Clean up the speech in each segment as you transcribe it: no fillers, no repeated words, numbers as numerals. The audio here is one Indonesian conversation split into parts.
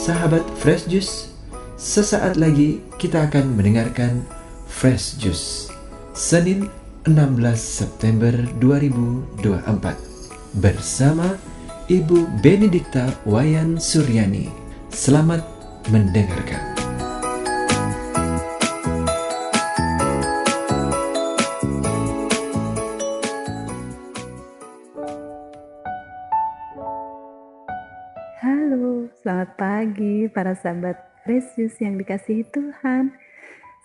sahabat Fresh Juice, sesaat lagi kita akan mendengarkan Fresh Juice Senin 16 September 2024 bersama Ibu Benedikta Wayan Suryani. Selamat mendengarkan. Halo, selamat pagi para sahabat Fresh Juice yang dikasihi Tuhan.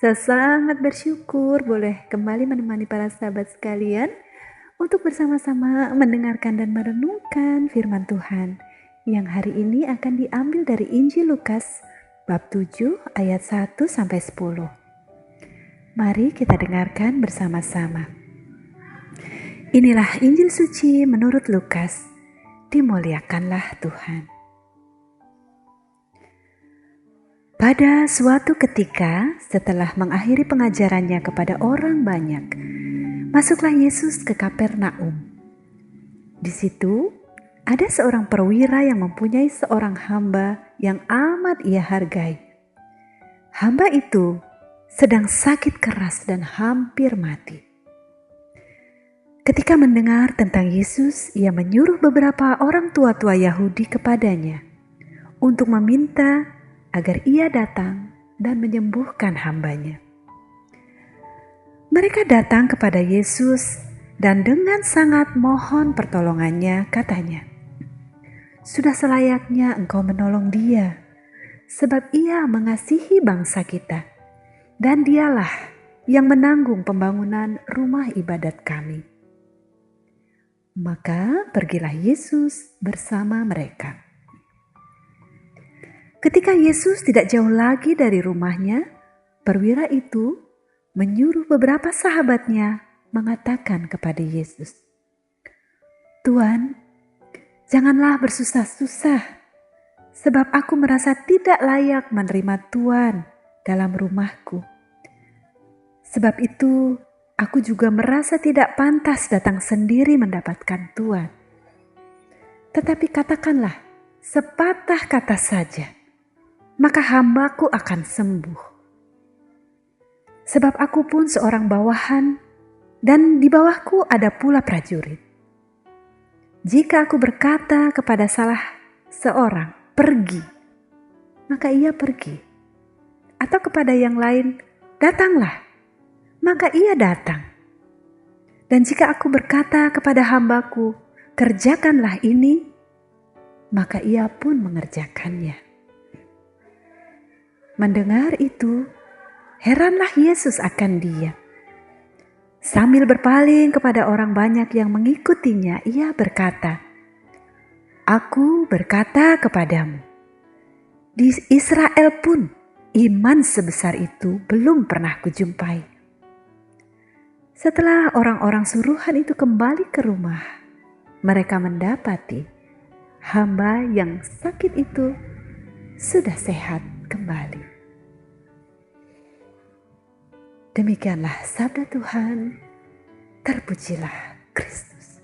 Saya sangat bersyukur boleh kembali menemani para sahabat sekalian untuk bersama-sama mendengarkan dan merenungkan firman Tuhan yang hari ini akan diambil dari Injil Lukas bab 7 ayat 1 sampai 10. Mari kita dengarkan bersama-sama. Inilah Injil suci menurut Lukas. Dimuliakanlah Tuhan. Pada suatu ketika, setelah mengakhiri pengajarannya kepada orang banyak, masuklah Yesus ke Kapernaum. Di situ, ada seorang perwira yang mempunyai seorang hamba yang amat ia hargai. Hamba itu sedang sakit keras dan hampir mati. Ketika mendengar tentang Yesus, ia menyuruh beberapa orang tua-tua Yahudi kepadanya untuk meminta agar ia datang dan menyembuhkan hambanya. Mereka datang kepada Yesus dan dengan sangat mohon pertolongannya, katanya, "Sudah selayaknya engkau menolong dia, sebab ia mengasihi bangsa kita, dan dialah yang menanggung pembangunan rumah ibadat kami." Maka pergilah Yesus bersama mereka. Ketika Yesus tidak jauh lagi dari rumahnya, perwira itu menyuruh beberapa sahabatnya mengatakan kepada Yesus, "Tuan, janganlah bersusah-susah, sebab aku merasa tidak layak menerima Tuan dalam rumahku. Sebab itu, aku juga merasa tidak pantas datang sendiri mendapatkan Tuan. Tetapi katakanlah sepatah kata saja, maka hambaku akan sembuh. Sebab aku pun seorang bawahan, dan di bawahku ada pula prajurit. Jika aku berkata kepada salah seorang, 'Pergi,' maka ia pergi. Atau kepada yang lain, 'Datanglah,' maka ia datang. Dan jika aku berkata kepada hambaku, 'Kerjakanlah ini,' maka ia pun mengerjakannya." Mendengar itu, heranlah Yesus akan dia. Sambil berpaling kepada orang banyak yang mengikutinya, ia berkata, "Aku berkata kepadamu, di Israel pun iman sebesar itu belum pernah kujumpai." Setelah orang-orang suruhan itu kembali ke rumah, mereka mendapati hamba yang sakit itu sudah sehat kembali. Demikianlah sabda Tuhan, terpujilah Kristus.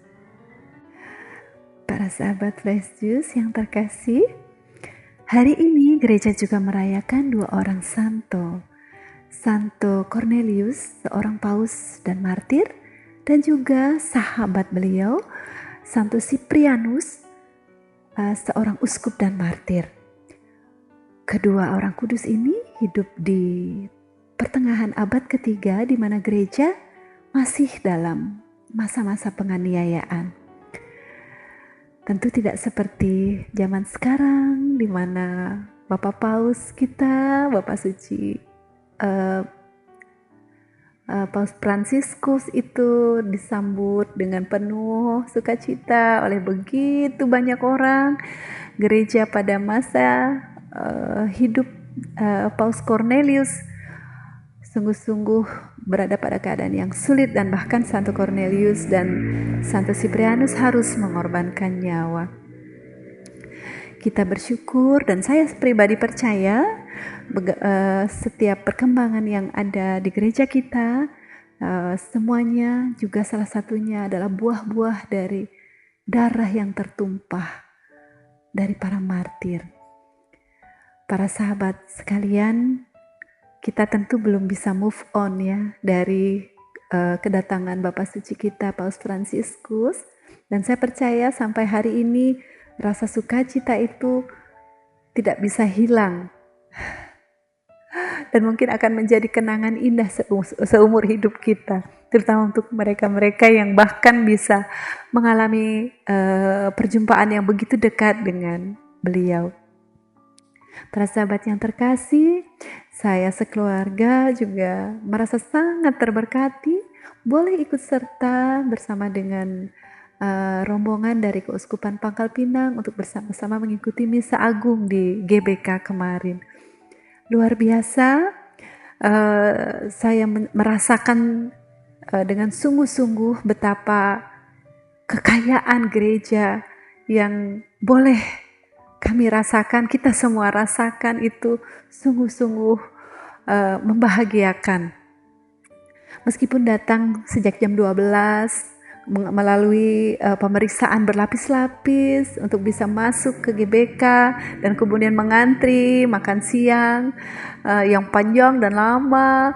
Para sahabat Fresh Juice yang terkasih, hari ini gereja juga merayakan dua orang santo. Santo Cornelius, seorang paus dan martir, dan juga sahabat beliau, Santo Cyprianus, seorang uskup dan martir. Kedua orang kudus ini hidup di pertengahan abad ketiga, di mana gereja masih dalam masa-masa penganiayaan. Tentu tidak seperti zaman sekarang, di mana Bapak Paus kita, Bapak Suci Paus Fransiskus itu disambut dengan penuh sukacita oleh begitu banyak orang. Gereja pada masa hidup Paus Cornelius sungguh-sungguh berada pada keadaan yang sulit, dan bahkan Santo Cornelius dan Santo Cyprianus harus mengorbankan nyawa. Kita bersyukur, dan saya pribadi percaya setiap perkembangan yang ada di gereja kita, semuanya juga salah satunya adalah buah-buah dari darah yang tertumpah dari para martir. Para sahabat sekalian, kita tentu belum bisa move on ya dari kedatangan Bapak Suci kita, Paus Fransiskus. Dan saya percaya sampai hari ini rasa sukacita itu tidak bisa hilang. Dan mungkin akan menjadi kenangan indah seumur hidup kita. Terutama untuk mereka-mereka yang bahkan bisa mengalami perjumpaan yang begitu dekat dengan beliau. Para sahabat yang terkasih, saya sekeluarga juga merasa sangat terberkati boleh ikut serta bersama dengan rombongan dari Keuskupan Pangkal Pinang untuk bersama-sama mengikuti Misa Agung di GBK kemarin. Luar biasa, saya merasakan dengan sungguh-sungguh betapa kekayaan gereja yang boleh kami rasakan, kita semua rasakan itu sungguh-sungguh membahagiakan. Meskipun datang sejak jam 12 melalui pemeriksaan berlapis-lapis untuk bisa masuk ke GBK dan kemudian mengantri makan siang yang panjang dan lama,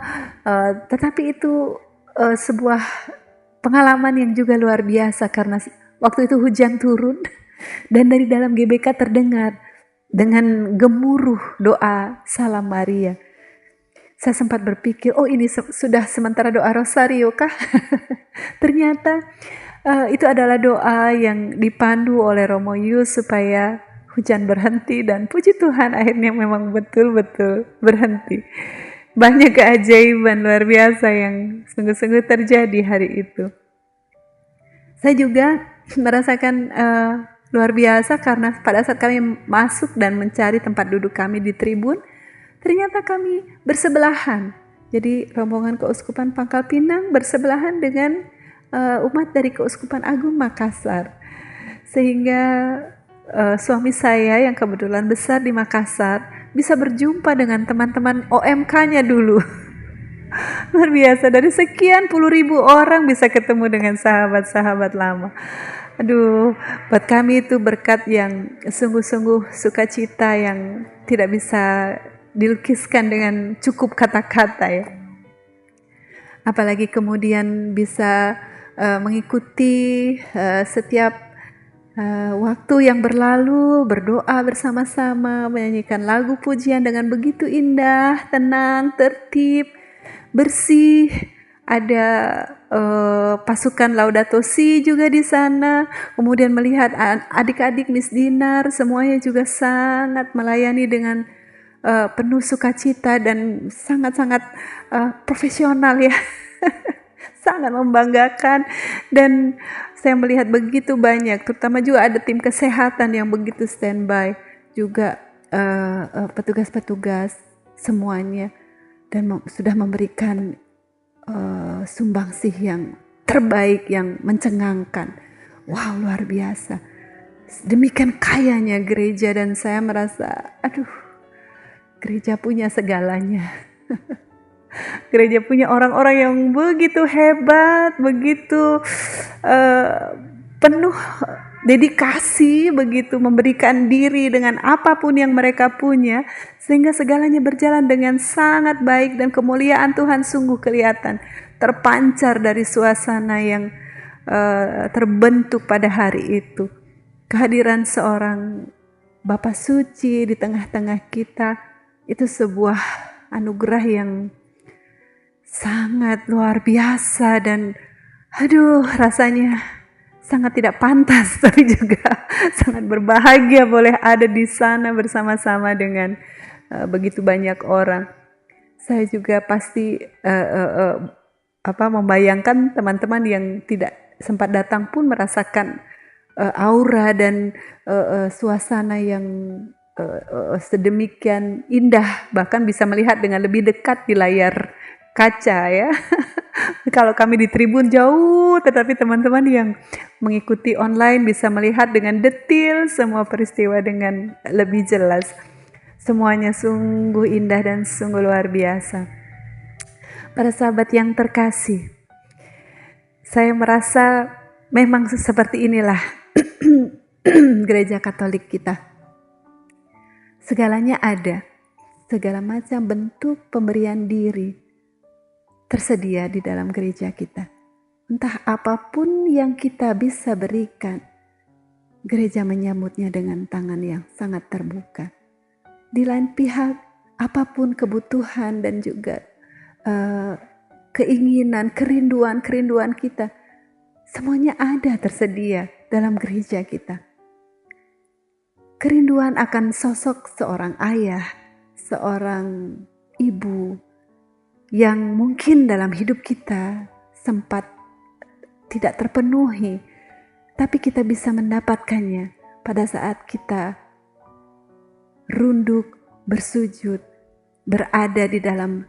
tetapi itu sebuah pengalaman yang juga luar biasa karena waktu itu hujan turun dan dari dalam GBK terdengar dengan gemuruh doa Salam Maria. Saya sempat berpikir, oh ini sudah sementara doa Rosario kah? Ternyata itu adalah doa yang dipandu oleh Romo Yus supaya hujan berhenti, dan puji Tuhan akhirnya memang betul-betul berhenti. Banyak keajaiban luar biasa yang sungguh-sungguh terjadi hari itu. Saya juga merasakan luar biasa karena pada saat kami masuk dan mencari tempat duduk kami di tribun, ternyata kami bersebelahan. Jadi rombongan Keuskupan Pangkal Pinang bersebelahan dengan umat dari Keuskupan Agung Makassar. Sehingga suami saya yang kebetulan besar di Makassar bisa berjumpa dengan teman-teman OMK-nya dulu. Luar biasa, dari sekian puluh ribu orang bisa ketemu dengan sahabat-sahabat lama. Aduh, buat kami itu berkat yang sungguh-sungguh sukacita yang tidak bisa dilukiskan dengan cukup kata-kata ya. Apalagi kemudian bisa mengikuti setiap waktu yang berlalu, berdoa bersama-sama, menyanyikan lagu pujian dengan begitu indah, tenang, tertib, bersih. Ada pasukan Laudato Si juga di sana. Kemudian melihat adik-adik Miss Dinar, semuanya juga sangat melayani dengan penuh sukacita dan sangat-sangat profesional ya. Sangat membanggakan. Dan saya melihat begitu banyak, terutama juga ada tim kesehatan yang begitu standby, juga petugas-petugas semuanya, dan sudah memberikan sumbangsih yang terbaik, yang mencengangkan. Wow, luar biasa. Demikian kayanya gereja, dan saya merasa, aduh, gereja punya segalanya. Gereja punya orang-orang yang begitu hebat, begitu penuh dedikasi, begitu memberikan diri dengan apapun yang mereka punya, sehingga segalanya berjalan dengan sangat baik, dan kemuliaan Tuhan sungguh kelihatan terpancar dari suasana yang terbentuk pada hari itu. Kehadiran seorang Bapa Suci di tengah-tengah kita itu sebuah anugerah yang sangat luar biasa, dan aduh, rasanya sangat tidak pantas, tapi juga sangat berbahagia boleh ada di sana bersama-sama dengan begitu banyak orang. Saya juga pasti membayangkan teman-teman yang tidak sempat datang pun merasakan aura dan suasana yang sedemikian indah, bahkan bisa melihat dengan lebih dekat di layar kaca ya. Kalau kami di tribun jauh, tetapi teman-teman yang mengikuti online bisa melihat dengan detail semua peristiwa dengan lebih jelas. Semuanya sungguh indah dan sungguh luar biasa. Para sahabat yang terkasih, saya merasa memang seperti inilah gereja Katolik kita. Segalanya ada, segala macam bentuk pemberian diri tersedia di dalam gereja kita. Entah apapun yang kita bisa berikan, gereja menyambutnya dengan tangan yang sangat terbuka. Di lain pihak, apapun kebutuhan dan juga keinginan, kerinduan kita, semuanya ada tersedia dalam gereja kita. Kerinduan akan sosok seorang ayah, seorang ibu yang mungkin dalam hidup kita sempat tidak terpenuhi, tapi kita bisa mendapatkannya pada saat kita runduk, bersujud, berada di dalam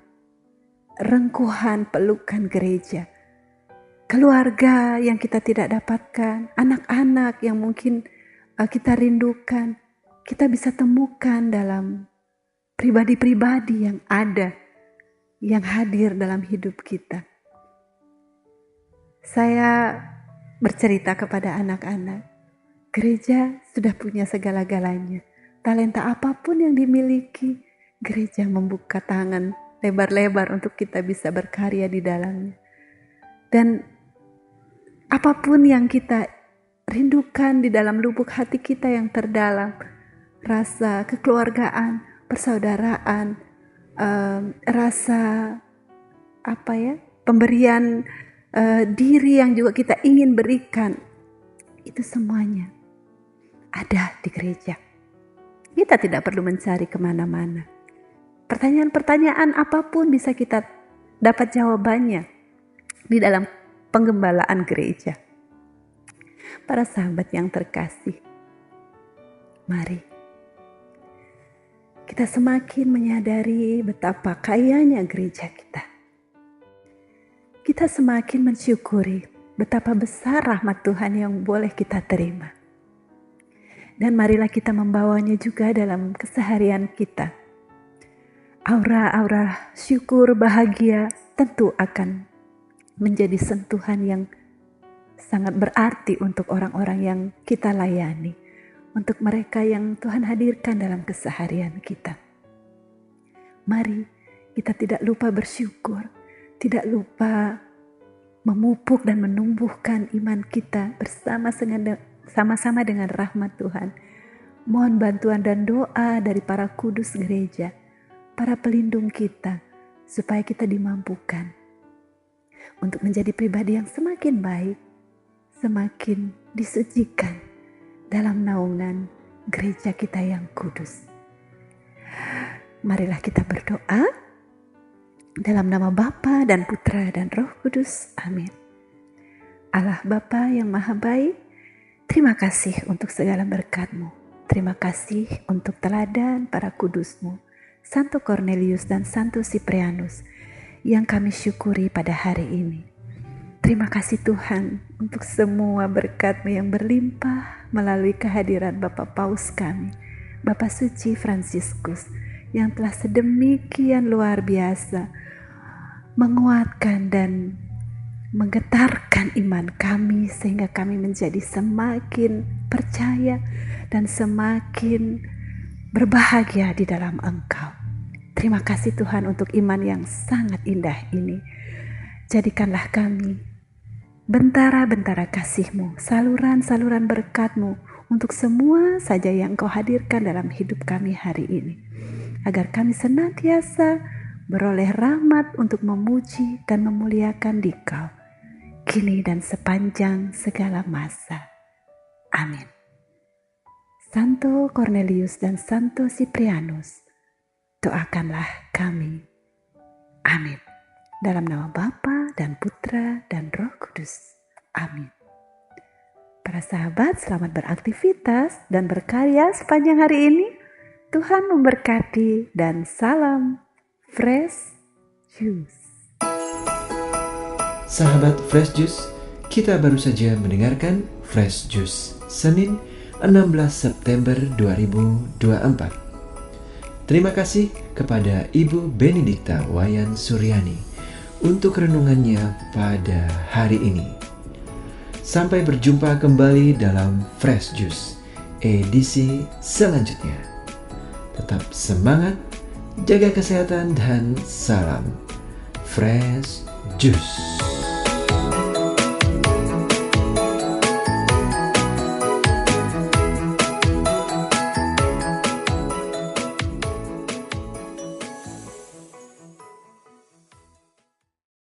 rengkuhan pelukan gereja. Keluarga yang kita tidak dapatkan, anak-anak yang mungkin kita rindukan, kita bisa temukan dalam pribadi-pribadi yang ada, yang hadir dalam hidup kita. Saya bercerita kepada anak-anak, gereja sudah punya segala-galanya. Talenta apapun yang dimiliki, gereja membuka tangan lebar-lebar untuk kita bisa berkarya di dalamnya. Dan apapun yang kita rindukan di dalam lubuk hati kita yang terdalam, rasa kekeluargaan, persaudaraan, rasa pemberian diri yang juga kita ingin berikan, itu semuanya ada di gereja. Kita tidak perlu mencari kemana-mana. Pertanyaan-pertanyaan apapun bisa kita dapat jawabannya di dalam penggembalaan gereja. Para sahabat yang terkasih, mari kita semakin menyadari betapa kayanya gereja kita. Kita semakin mensyukuri betapa besar rahmat Tuhan yang boleh kita terima. Dan marilah kita membawanya juga dalam keseharian kita. Aura-aura syukur, bahagia tentu akan menjadi sentuhan yang sangat berarti untuk orang-orang yang kita layani, untuk mereka yang Tuhan hadirkan dalam keseharian kita. Mari kita tidak lupa bersyukur, tidak lupa memupuk dan menumbuhkan iman kita bersama-sama dengan rahmat Tuhan. Mohon bantuan dan doa dari para kudus gereja, para pelindung kita, supaya kita dimampukan untuk menjadi pribadi yang semakin baik, semakin disucikan dalam naungan gereja kita yang kudus. Marilah kita berdoa dalam nama Bapa dan Putra dan Roh Kudus. Amin. Allah Bapa yang Maha Baik, terima kasih untuk segala berkat-Mu. Terima kasih untuk teladan para kudus-Mu, Santo Cornelius dan Santo Siprianus, yang kami syukuri pada hari ini. Terima kasih Tuhan untuk semua berkat-Mu yang berlimpah melalui kehadiran Bapak Paus kami, Bapak Suci Fransiskus, yang telah sedemikian luar biasa menguatkan dan menggetarkan iman kami, sehingga kami menjadi semakin percaya dan semakin berbahagia di dalam Engkau. Terima kasih Tuhan untuk iman yang sangat indah ini. Jadikanlah kami bentara-bentara kasih-Mu, saluran-saluran berkat-Mu untuk semua saja yang Kau hadirkan dalam hidup kami hari ini, agar kami senantiasa beroleh rahmat untuk memuji dan memuliakan Dikau, kini dan sepanjang segala masa. Amin. Santo Cornelius dan Santo Siprianus, doakanlah kami. Amin. Dalam nama Bapa dan Putra dan Roh Kudus. Amin. Para sahabat, selamat beraktivitas dan berkarya sepanjang hari ini. Tuhan memberkati dan salam Fresh Juice. Sahabat Fresh Juice, kita baru saja mendengarkan Fresh Juice Senin 16 September 2024. Terima kasih kepada Ibu Benedikta Wayan Suryani untuk renungannya pada hari ini. Sampai berjumpa kembali dalam Fresh Juice edisi selanjutnya. Tetap semangat, jaga kesehatan, dan salam Fresh Juice.